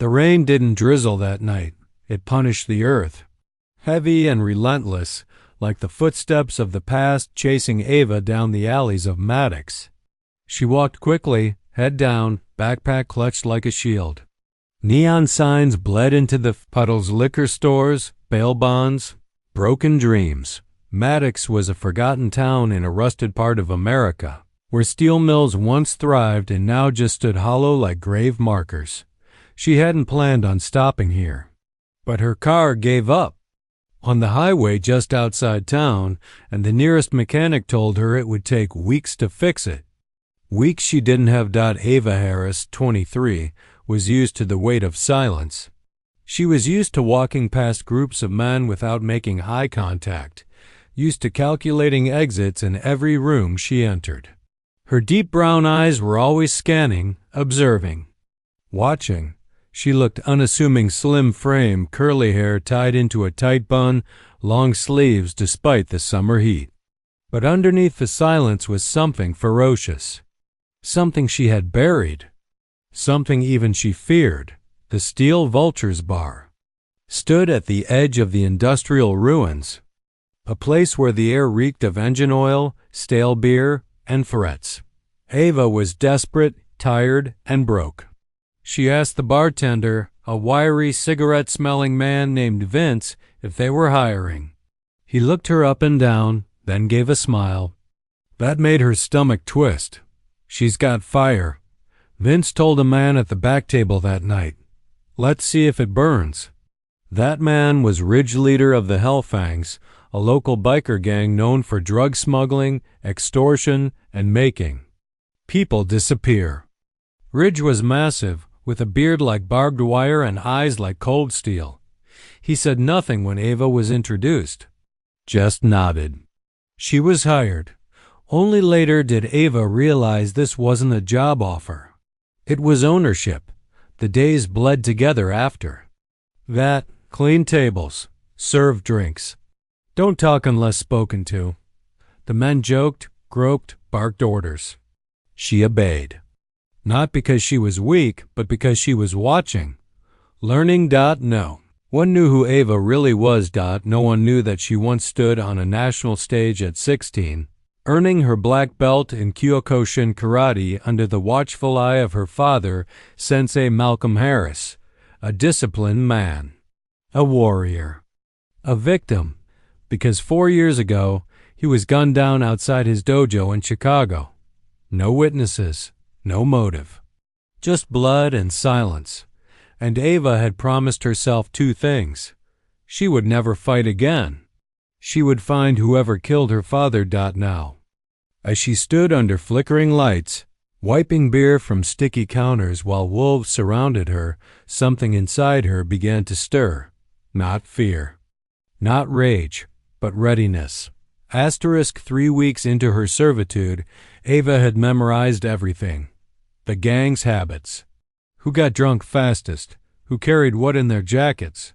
The rain didn't drizzle that night. It punished the earth, heavy and relentless, like the footsteps of the past chasing Ava down the alleys of Maddox. She walked quickly, head down, backpack clutched like a shield. Neon signs bled into the puddles, liquor stores, bail bonds, broken dreams. Maddox was a forgotten town in a rusted part of America, where steel mills once thrived and now just stood hollow like grave markers. She hadn't planned on stopping here, but her car gave up on the highway just outside town, and the nearest mechanic told her it would take weeks to fix it. Weeks she didn't have. Ava Harris, 23, was used to the weight of silence. She was used to walking past groups of men without making eye contact, used to calculating exits in every room she entered. Her deep brown eyes were always scanning, observing, watching. She looked unassuming, slim frame, curly hair tied into a tight bun, long sleeves despite the summer heat. But underneath the silence was something ferocious, something she had buried, something even she feared. The Steel Vultures Bar stood at the edge of the industrial ruins, a place where the air reeked of engine oil, stale beer, and threats. Ava was desperate, tired, and broke. She asked the bartender, a wiry, cigarette-smelling man named Vince, if they were hiring. He looked her up and down, then gave a smile. That made her stomach twist. She's got fire, Vince told a man at the back table that night. Let's see if it burns. That man was Ridge leader of the Hellfangs, a local biker gang known for drug smuggling, extortion, and making people disappear. Ridge was massive, with a beard like barbed wire and eyes like cold steel. He said nothing when Ava was introduced, just nodded. She was hired. Only later did Ava realize this wasn't a job offer. It was ownership. The days bled together after. That, clean tables, serve drinks. Don't talk unless spoken to. The men joked, groped, barked orders. She obeyed. Not because she was weak, but because she was watching. Learning. No one knew who Ava really was. No one knew that she once stood on a national stage at 16, earning her black belt in Kyokushin karate under the watchful eye of her father, Sensei Malcolm Harris, a disciplined man, a warrior, a victim, because 4 years ago he was gunned down outside his dojo in Chicago. No witnesses. No motive, just blood and silence. And Ava had promised herself two things. She would never fight again. She would find whoever killed her father. Now, as she stood under flickering lights, wiping beer from sticky counters while wolves surrounded her, something inside her began to stir. Not fear, not rage, but readiness. 3 weeks into her servitude, Ava had memorized everything. The gang's habits. Who got drunk fastest? Who carried what in their jackets?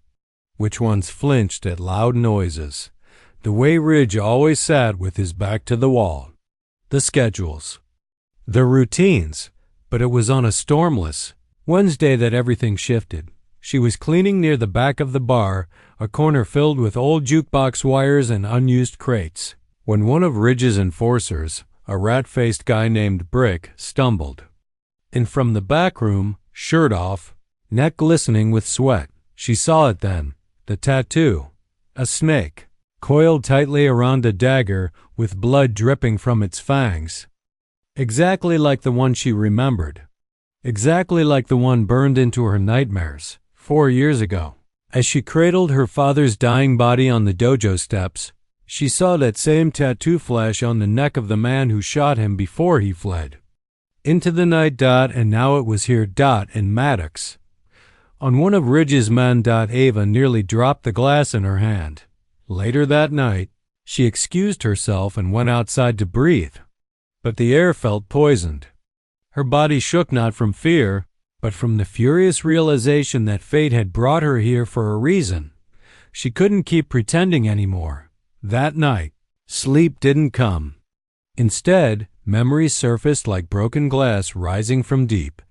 Which ones flinched at loud noises? The way Ridge always sat with his back to the wall. The schedules. The routines. But it was on a stormless Wednesday that everything shifted. She was cleaning near the back of the bar, a corner filled with old jukebox wires and unused crates, when one of Ridge's enforcers, a rat-faced guy named Brick, stumbled. And from the back room, shirt off, neck glistening with sweat, she saw it then, the tattoo, a snake, coiled tightly around a dagger with blood dripping from its fangs. Exactly like the one she remembered. Exactly like the one burned into her nightmares 4 years ago. As she cradled her father's dying body on the dojo steps, she saw that same tattoo flash on the neck of the man who shot him before he fled. Into the night. And now it was here. In Maddox. On one of Ridge's men. Ava nearly dropped the glass in her hand. Later that night, she excused herself and went outside to breathe. But the air felt poisoned. Her body shook not from fear, but from the furious realization that fate had brought her here for a reason. She couldn't keep pretending anymore. That night, sleep didn't come. Instead, memories surfaced like broken glass rising from deep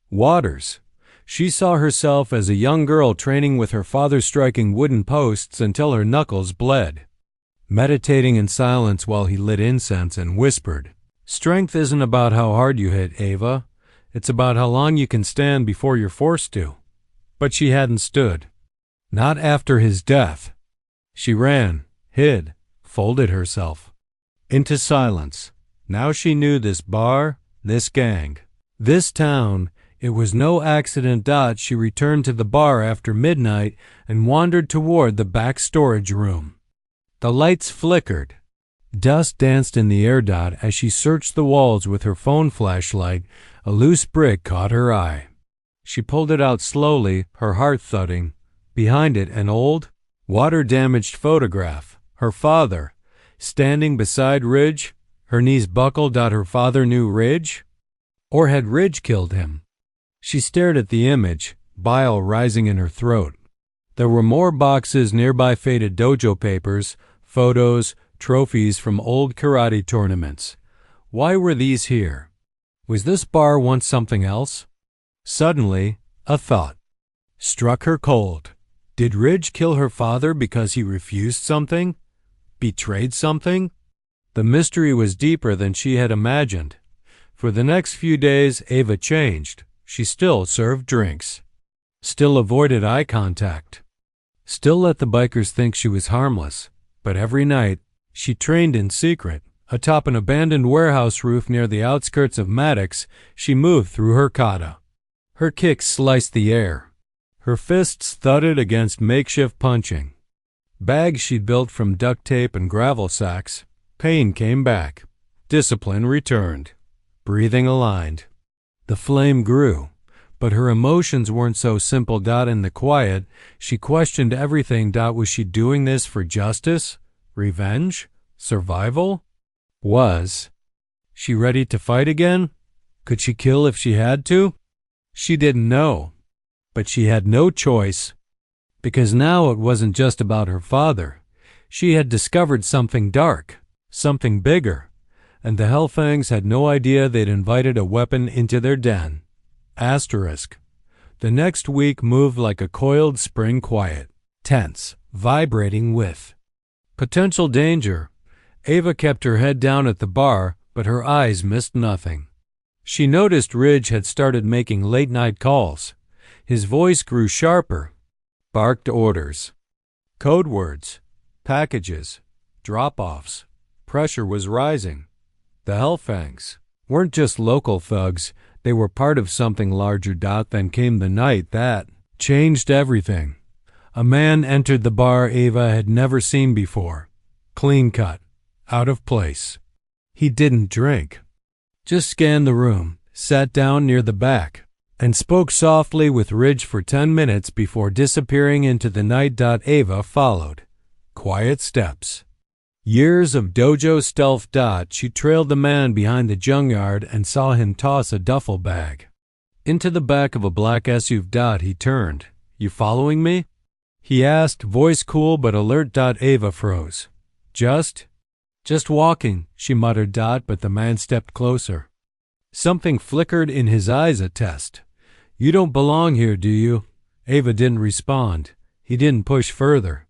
waters. She saw herself as a young girl training with her father, striking wooden posts until her knuckles bled, meditating in silence while he lit incense and whispered, "Strength isn't about how hard you hit, Ava. It's about how long you can stand before you're forced to." But she hadn't stood. Not after his death. She ran, hid, folded herself into silence. Now she knew this bar, this gang, this town. It was no accident. She returned to the bar after midnight and wandered toward the back storage room. The lights flickered. Dust danced in the air. As she searched the walls with her phone flashlight, a loose brick caught her eye. She pulled it out slowly, her heart thudding. Behind it, an old, water-damaged photograph. Her father, standing beside Ridge, her knees buckled. Her father knew Ridge? Or had Ridge killed him? She stared at the image, bile rising in her throat. There were more boxes nearby, faded dojo papers, photos, trophies from old karate tournaments. Why were these here? Was this bar once something else? Suddenly, a thought struck her cold. Did Ridge kill her father because he refused something? Betrayed something? The mystery was deeper than she had imagined. For the next few days, Ava changed. She still served drinks, still avoided eye contact, still let the bikers think she was harmless. But every night, she trained in secret. Atop an abandoned warehouse roof near the outskirts of Maddox, she moved through her kata. Her kicks sliced the air. Her fists thudded against makeshift punching bags she'd built from duct tape and gravel sacks. Pain came back. Discipline returned. Breathing aligned. The flame grew, but her emotions weren't so simple. In the quiet, she questioned everything. Was she doing this for justice? Revenge? Survival? Was she ready to fight again? Could she kill if she had to? She didn't know, but she had no choice, because now it wasn't just about her father. She had discovered something dark, something bigger, and the Hellfangs had no idea they'd invited a weapon into their den. Asterisk. The next week moved like a coiled spring, quiet, tense, vibrating with potential danger. Ava kept her head down at the bar, but her eyes missed nothing. She noticed Ridge had started making late-night calls. His voice grew sharper. Barked orders. Code words. Packages. Drop-offs. Pressure was rising. The Hellfangs weren't just local thugs. They were part of something larger. Then came the night that changed everything. A man entered the bar Ava had never seen before. Clean-cut. Out of place. He didn't drink. Just scanned the room, sat down near the back, and spoke softly with Ridge for 10 minutes before disappearing into the night. Ava followed. Quiet steps. Years of dojo stealth. She trailed the man behind the junkyard and saw him toss a duffel bag into the back of a black SUV. He turned. "You following me?" he asked, voice cool but alert. Ava froze. Just walking, she muttered. But the man stepped closer. Something flickered in his eyes, a test. "You don't belong here, do you?" Ava didn't respond. He didn't push further.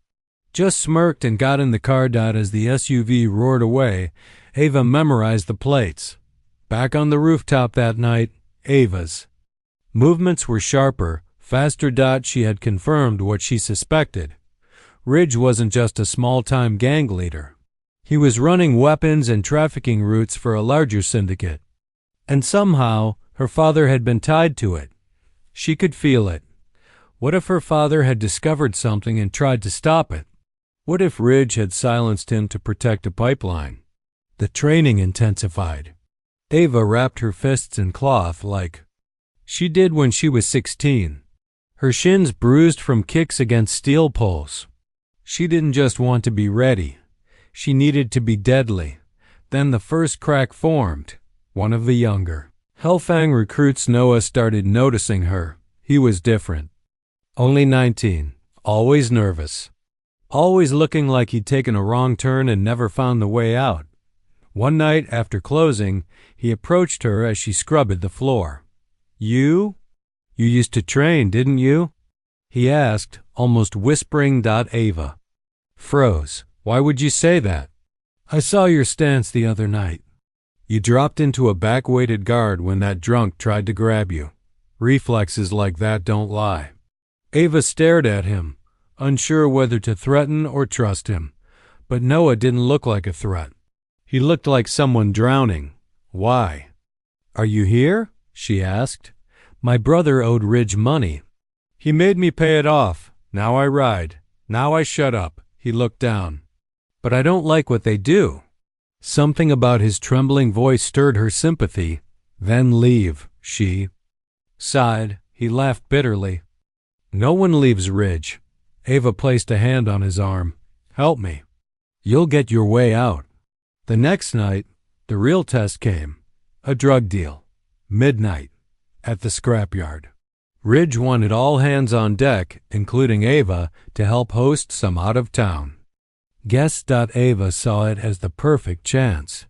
Just smirked and got in the car. As the SUV roared away, Ava memorized the plates. Back on the rooftop that night, Ava's movements were sharper, faster. She had confirmed what she suspected. Ridge wasn't just a small-time gang leader. He was running weapons and trafficking routes for a larger syndicate. And somehow, her father had been tied to it. She could feel it. What if her father had discovered something and tried to stop it? What if Ridge had silenced him to protect a pipeline? The training intensified. Ava wrapped her fists in cloth like she did when she was 16. Her shins bruised from kicks against steel poles. She didn't just want to be ready. She needed to be deadly. Then the first crack formed. One of the younger Hellfang recruits. Noah started noticing her. He was different. Only 19. Always nervous. Always looking like he'd taken a wrong turn and never found the way out. One night after closing, he approached her as she scrubbed the floor. "You?" You used to train, didn't you? He asked, almost whispering. Ava froze. Why would you say that? I saw your stance the other night. You dropped into a back-weighted guard when that drunk tried to grab you. Reflexes like that don't lie. Ava stared at him, unsure whether to threaten or trust him. But Noah didn't look like a threat. He looked like someone drowning. Why? Are you here? She asked. My brother owed Ridge money. He made me pay it off. Now I ride. Now I shut up. He looked down. But I don't like what they do. Something about his trembling voice stirred her sympathy. Then leave, she sighed. He laughed bitterly. No one leaves Ridge. Ava placed a hand on his arm. Help me. You'll get your way out. The next night, the real test came. A drug deal. Midnight. At the scrapyard. Ridge wanted all hands on deck, including Ava, to help host some out-of-town guests. Ava saw it as the perfect chance.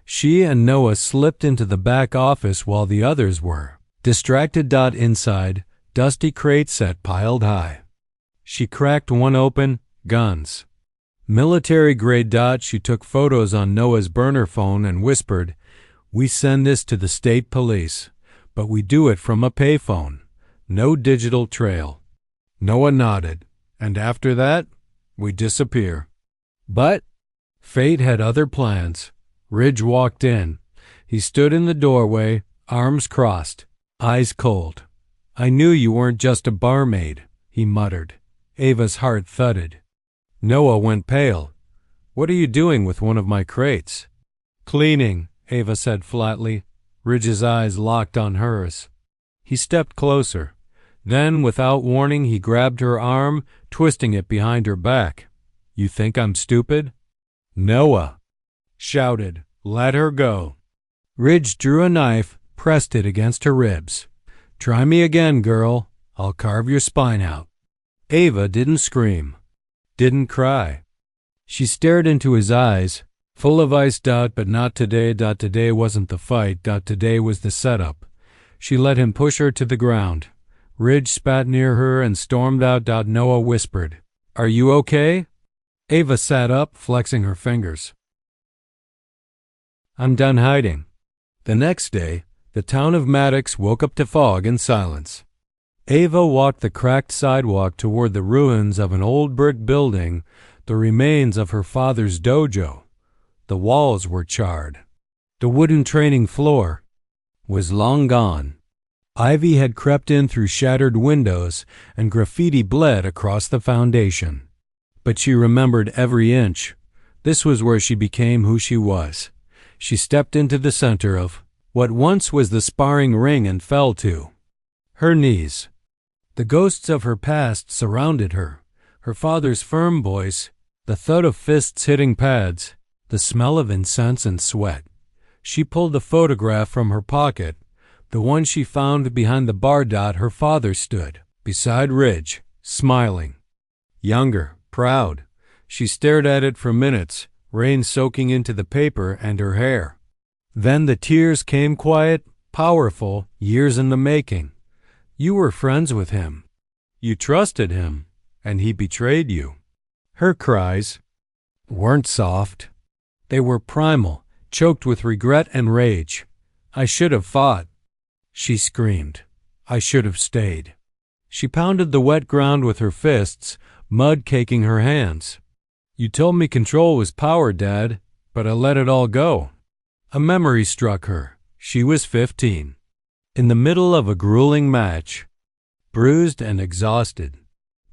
She and Noah slipped into the back office while the others were distracted. Inside, dusty crate set piled high. She cracked one open. Guns. Military grade. She took photos on Noah's burner phone and whispered, We send this to the state police, but we do it from a payphone. No digital trail. Noah nodded. And after that, we disappear. But fate had other plans. Ridge walked in. He stood in the doorway, arms crossed, eyes cold. I knew you weren't just a barmaid, he muttered. Ava's heart thudded. Noah went pale. What are you doing with one of my crates? Cleaning, Ava said flatly. Ridge's eyes locked on hers. He stepped closer. Then, without warning, he grabbed her arm, twisting it behind her back. You think I'm stupid? Noah shouted. Let her go. Ridge drew a knife, pressed it against her ribs. Try me again, girl. I'll carve your spine out. Ava didn't scream, didn't cry. She stared into his eyes, full of ice. But not today. Today wasn't the fight. Today was the setup. She let him push her to the ground. Ridge spat near her and stormed out. Noah whispered, Are you okay? Ava sat up, flexing her fingers. I'm done hiding. The next day, the town of Maddox woke up to fog and silence. Ava walked the cracked sidewalk toward the ruins of an old brick building, the remains of her father's dojo. The walls were charred. The wooden training floor was long gone. Ivy had crept in through shattered windows, and graffiti bled across the foundation. But she remembered every inch. This was where she became who she was. She stepped into the center of what once was the sparring ring and fell to her knees. The ghosts of her past surrounded her. Her father's firm voice, the thud of fists hitting pads, the smell of incense and sweat. She pulled a photograph from her pocket, the one she found behind the bar. Her father stood beside Ridge, smiling. Younger, proud. She stared at it for minutes, rain soaking into the paper and her hair. Then the tears came, quiet, powerful, years in the making. You were friends with him. You trusted him, and he betrayed you. Her cries weren't soft. They were primal, choked with regret and rage. I should have fought, she screamed. I should have stayed. She pounded the wet ground with her fists, mud caking her hands. You told me control was power, Dad, but I let it all go. A memory struck her. She was 15. In the middle of a grueling match, bruised and exhausted.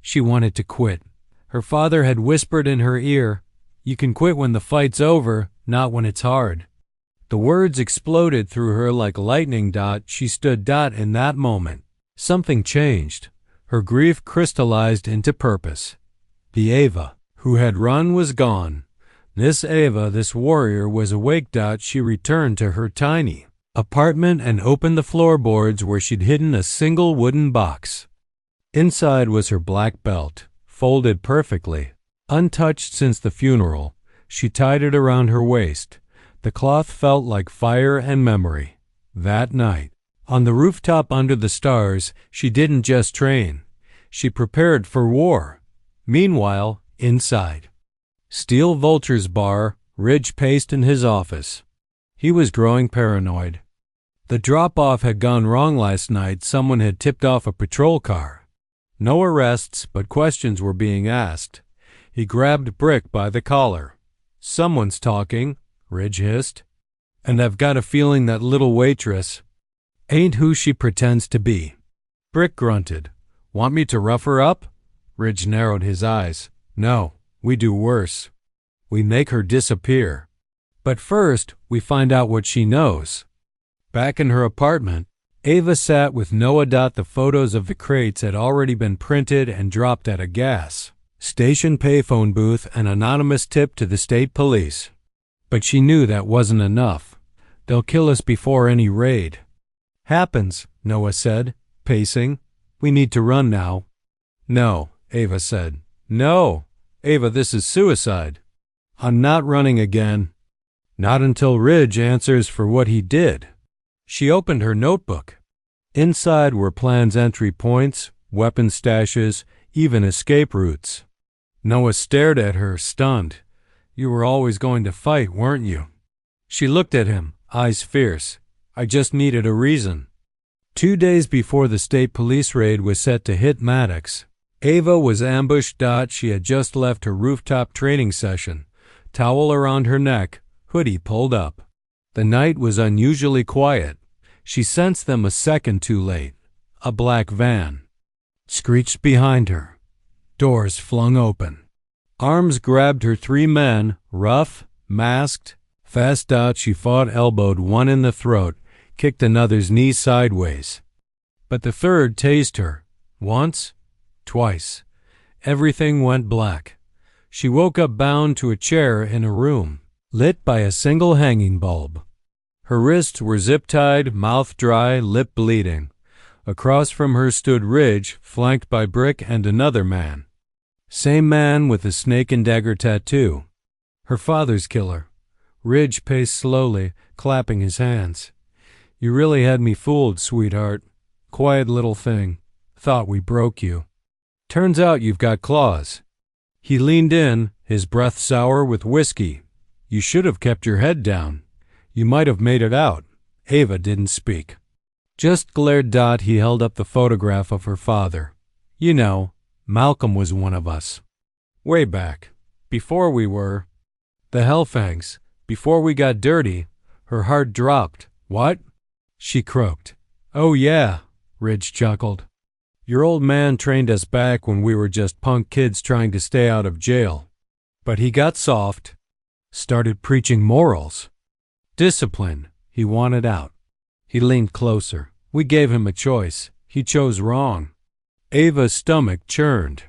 She wanted to quit. Her father had whispered in her ear, You can quit when the fight's over, not when it's hard. The words exploded through her like lightning. She stood in that moment. Something changed. Her grief crystallized into purpose. The Ava who had run was gone. This Ava, this warrior, was awake. She returned to her tiny apartment and opened the floorboards where she'd hidden a single wooden box. Inside was her black belt, folded perfectly, untouched since the funeral. She tied it around her waist. The cloth felt like fire and memory. That night, On the rooftop under the stars, she didn't just train. She prepared for war. Meanwhile, inside Steel Vulture's bar, Ridge paced in his office. He was growing paranoid. The drop-off had gone wrong last night. Someone had tipped off a patrol car. No arrests, but questions were being asked. He grabbed Brick by the collar. "Someone's talking," Ridge hissed. "And I've got a feeling that little waitress ain't who she pretends to be." Brick grunted. "Want me to rough her up?" Ridge narrowed his eyes. "No, we do worse. We make her disappear. But first, we find out what she knows." Back in her apartment, Ava sat with Noah. The photos of the crates had already been printed and dropped at a gas station payphone booth, an anonymous tip to the state police. But she knew that wasn't enough. "They'll kill us before any raid happens," Noah said, pacing. "We need to run now." "No," Ava said. "No, Ava, this is suicide. I'm not running again. Not until Ridge answers for what he did." She opened her notebook. Inside were plans, entry points, weapon stashes, even escape routes. Noah stared at her, stunned. "You were always going to fight, weren't you?" She looked at him, eyes fierce. "I just needed a reason." 2 days before the state police raid was set to hit Maddox, Ava was ambushed. She had just left her rooftop training session, towel around her neck, hoodie pulled up. The night was unusually quiet. She sensed them a second too late. A black van screeched behind her. Doors flung open. Arms grabbed her. 3 men, rough, masked, fast. She fought, elbowed one in the throat, kicked another's knee sideways. But the third tased her. Once, twice. Everything went black. She woke up bound to a chair in a room, lit by a single hanging bulb. Her wrists were zip-tied, mouth dry, lip bleeding. Across from her stood Ridge, flanked by Brick and another man. Same man with the snake and dagger tattoo. Her father's killer. Ridge paced slowly, clapping his hands. "You really had me fooled, sweetheart. Quiet little thing. Thought we broke you. Turns out you've got claws." He leaned in, his breath sour with whiskey. "You should have kept your head down. You might have made it out." Ava didn't speak. Just glared. He held up the photograph of her father. "You know, Malcolm was one of us. Way back. Before we were the Hellfangs. Before we got dirty." Her heart dropped. "What?" she croaked. "Oh yeah," Ridge chuckled. "Your old man trained us back when we were just punk kids trying to stay out of jail. But he got soft. Started preaching morals. Discipline. He wanted out. He leaned closer. We gave him a choice. He chose wrong." Ava's stomach churned.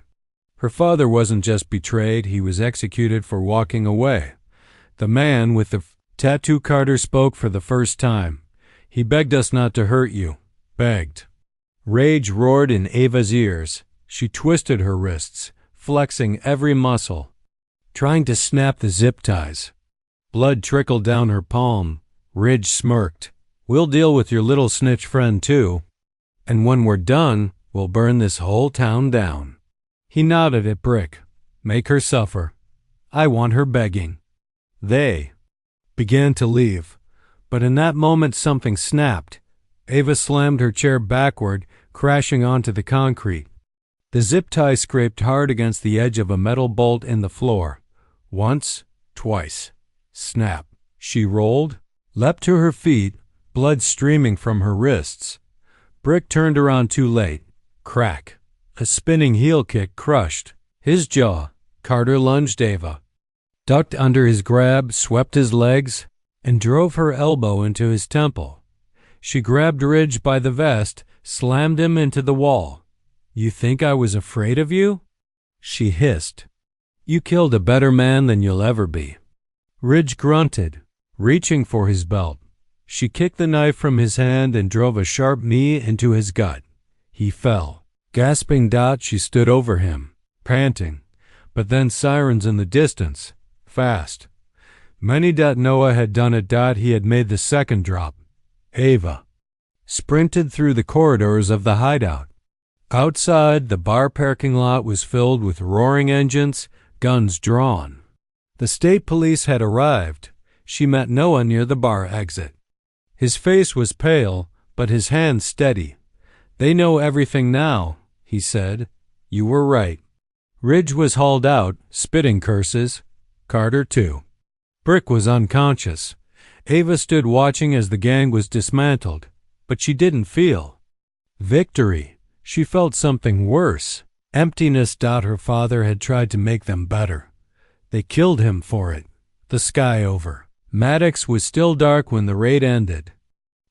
Her father wasn't just betrayed, he was executed for walking away. The man with the tattoo. Carter spoke for the first time. "He begged us not to hurt you. Begged." Rage roared in Ava's ears. She twisted her wrists, flexing every muscle, trying to snap the zip ties. Blood trickled down her palm. Ridge smirked. "We'll deal with your little snitch friend too. And when we're done, we'll burn this whole town down." He nodded at Brick. "Make her suffer. I want her begging." They began to leave, but in that moment something snapped. Ava slammed her chair backward, crashing onto the concrete. The zip tie scraped hard against the edge of a metal bolt in the floor. Once, twice. Snap. She rolled, leapt to her feet, blood streaming from her wrists. Brick turned around too late. Crack. A spinning heel kick crushed his jaw. Carter lunged. Ava ducked under his grab, swept his legs, and drove her elbow into his temple. She grabbed Ridge by the vest, slammed him into the wall. "You think I was afraid of you?" she hissed. "You killed a better man than you'll ever be." Ridge grunted, reaching for his belt. She kicked the knife from his hand and drove a sharp knee into his gut. He fell. Gasping. She stood over him, panting. But then sirens in the distance. Fast. Many. Noah had done it. He had made the second drop. Ava sprinted through the corridors of the hideout. Outside, the bar parking lot was filled with roaring engines, guns drawn. The state police had arrived. She met Noah near the bar exit. His face was pale, but his hands steady. "They know everything now," he said. "You were right." Ridge was hauled out, spitting curses. Carter, too. Brick was unconscious. Ava stood watching as the gang was dismantled, but she didn't feel victory. She felt something worse. Emptiness. Her father had tried to make them better. They killed him for it. The sky over. Maddox was still dark when the raid ended,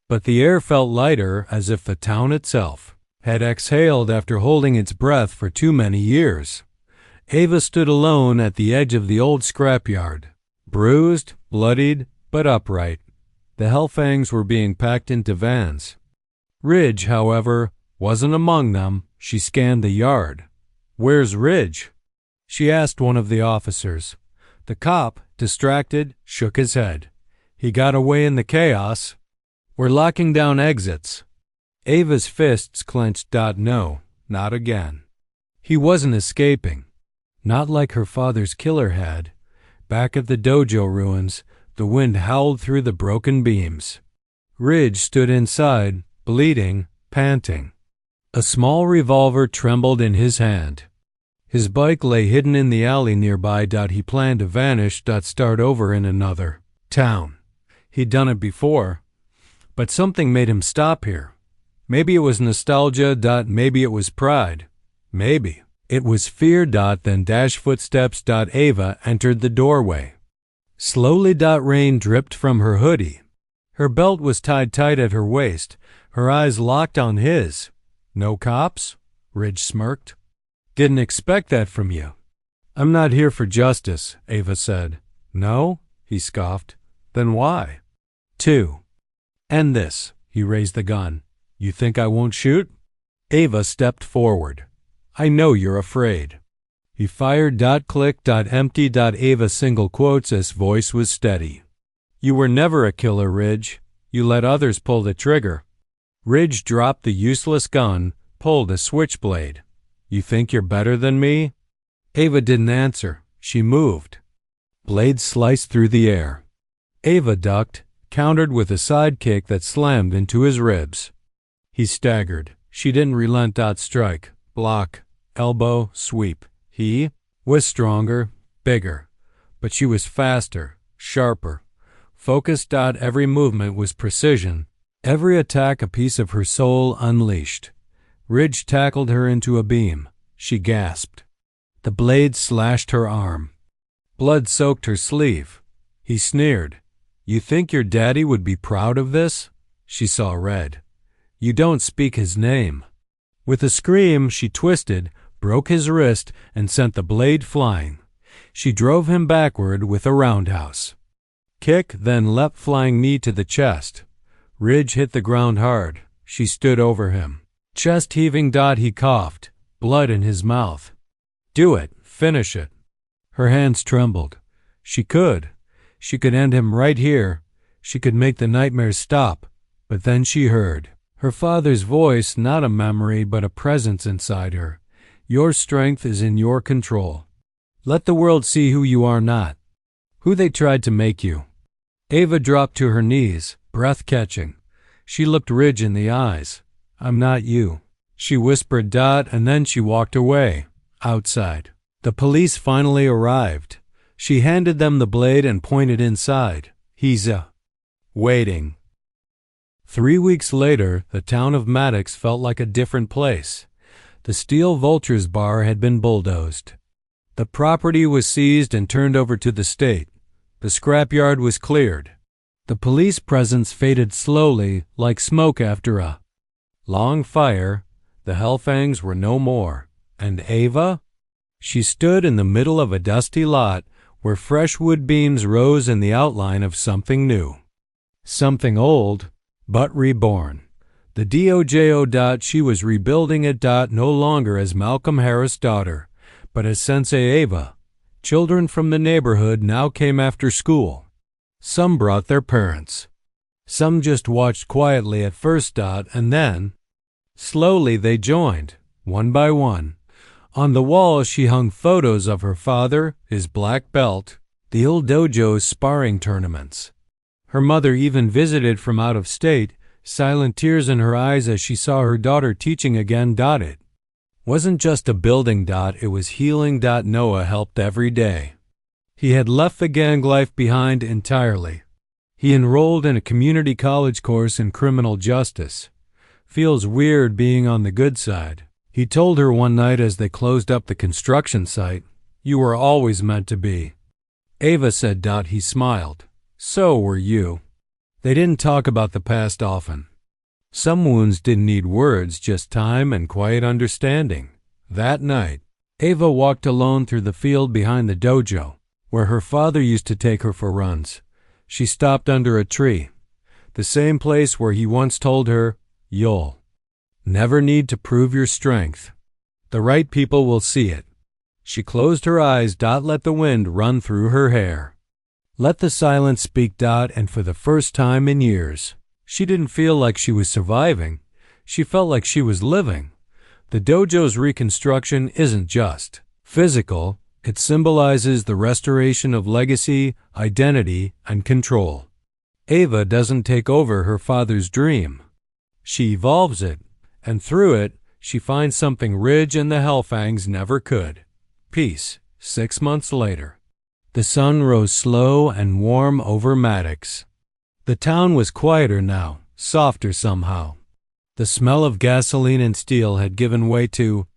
but the air felt lighter, as if the town itself had exhaled after holding its breath for too many years. Ava stood alone at the edge of the old scrapyard, bruised, bloodied, but upright. The Hellfangs were being packed into vans. Ridge, however, wasn't among them. She scanned the yard. "Where's Ridge?" she asked one of the officers. The cop, distracted, shook his head. "He got away in the chaos. We're locking down exits." Ava's fists clenched. No, not again. He wasn't escaping. Not like her father's killer had. Back at the dojo ruins, the wind howled through the broken beams. Ridge stood inside, bleeding, panting. A small revolver trembled in his hand. His bike lay hidden in the alley nearby. He planned to vanish. Start over in another town. He'd done it before, but something made him stop here. Maybe it was nostalgia. Maybe it was pride. Maybe it was fear. Then footsteps. Ava entered the doorway. Slowly. Rain dripped from her hoodie. Her belt was tied tight at her waist. Her eyes locked on his. "No cops?" Ridge smirked. "Didn't expect that from you." "I'm not here for justice," Ava said. "No?" he scoffed. "Then why?" "To end this." He raised the gun. "You think I won't shoot?" Ava stepped forward. "I know you're afraid." He fired. Click. Empty. Ava single quotes. His voice was steady. "You were never a killer, Ridge. You let others pull the trigger." Ridge dropped the useless gun, pulled a switchblade. "You think you're better than me?" Ava didn't answer. She moved. Blade sliced through the air. Ava ducked, countered with a side kick that slammed into his ribs. He staggered. She didn't relent. Strike, block, elbow, sweep. He was stronger, bigger, but she was faster, sharper, focused. Every movement was precision. Every attack a piece of her soul unleashed. Ridge tackled her into a beam. She gasped. The blade slashed her arm. Blood soaked her sleeve. He sneered. "You think your daddy would be proud of this?" She saw red. "You don't speak his name." With a scream, she twisted, broke his wrist, and sent the blade flying. She drove him backward with a roundhouse kick, then leapt flying knee to the chest. Ridge hit the ground hard. She stood over him. Chest heaving. He coughed, blood in his mouth. "Do it. Finish it." Her hands trembled. She could. She could end him right here. She could make the nightmares stop. But then she heard her father's voice, not a memory, but a presence inside her. "Your strength is in your control. Let the world see who you are not, who they tried to make you." Ava dropped to her knees, breath catching. She looked Ridge in the eyes. "I'm not you," she whispered. And then she walked away. Outside, the police finally arrived. She handed them the blade and pointed inside. "He's waiting." 3 weeks later, the town of Maddox felt like a different place. The Steel Vultures bar had been bulldozed. The property was seized and turned over to the state. The scrapyard was cleared. The police presence faded slowly, like smoke after a long fire. The Hellfangs were no more. And Ava? She stood in the middle of a dusty lot where fresh wood beams rose in the outline of something new. Something old, but reborn. The dojo. She was rebuilding it. No longer as Malcolm Harris' daughter, but as Sensei Ava. Children from the neighborhood now came after school. Some brought their parents. Some just watched quietly at first, and then, slowly they joined, one by one. On the wall she hung photos of her father, his black belt, the old dojo's sparring tournaments. Her mother even visited from out of state, silent tears in her eyes as she saw her daughter teaching again. It wasn't just a building. It was healing. Noah helped every day. He had left the gang life behind entirely. He enrolled in a community college course in criminal justice. Feels weird being on the good side. He told her one night as they closed up the construction site, "You were always meant to be." Ava said. He smiled. So were you. They didn't talk about the past often. Some wounds didn't need words, just time and quiet understanding. That night, Ava walked alone through the field behind the dojo, where her father used to take her for runs. She stopped under a tree, the same place where he once told her, "You'll never need to prove your strength. The right people will see it." She closed her eyes. Let the wind run through her hair. Let the silence speak. And for the first time in years, she didn't feel like she was surviving. She felt like she was living. The dojo's reconstruction isn't just physical. It symbolizes the restoration of legacy, identity, and control. Ava doesn't take over her father's dream. She evolves it, and through it, she finds something Ridge and the Hellfangs never could. Peace. 6 months later. The sun rose slow and warm over Maddox. The town was quieter now, softer somehow. The smell of gasoline and steel had given way to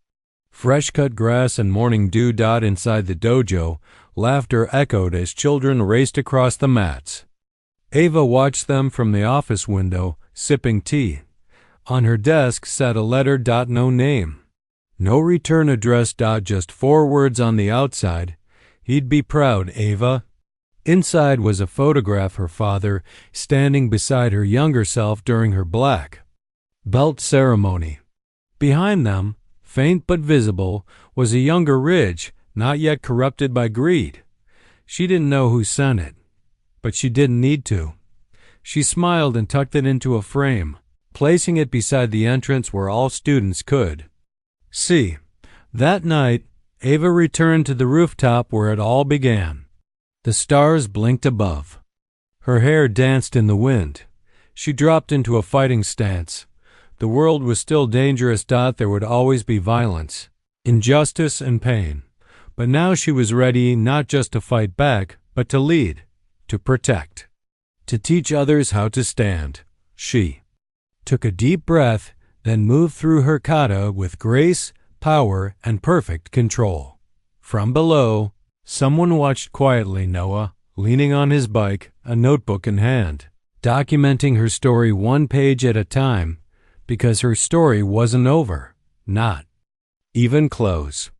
fresh-cut grass and morning dew. Inside the dojo, laughter echoed as children raced across the mats. Ava watched them from the office window, sipping tea. On her desk sat a letter. No name. No return address. Just 4 words on the outside. He'd be proud, Ava. Inside was a photograph her father standing beside her younger self during her black belt ceremony. Behind them, faint but visible, was a younger Ridge, not yet corrupted by greed. She didn't know who sent it, but she didn't need to. She smiled and tucked it into a frame, placing it beside the entrance where all students could see. That night, Ava returned to the rooftop where it all began. The stars blinked above. Her hair danced in the wind. She dropped into a fighting stance. The world was still dangerous. There would always be violence, injustice, and pain. But now she was ready not just to fight back, but to lead, to protect, to teach others how to stand. She took a deep breath, then moved through her kata with grace, power, and perfect control. From below, someone watched quietly. Noah, leaning on his bike, a notebook in hand, documenting her story 1 page at a time, because her story wasn't over, not even close.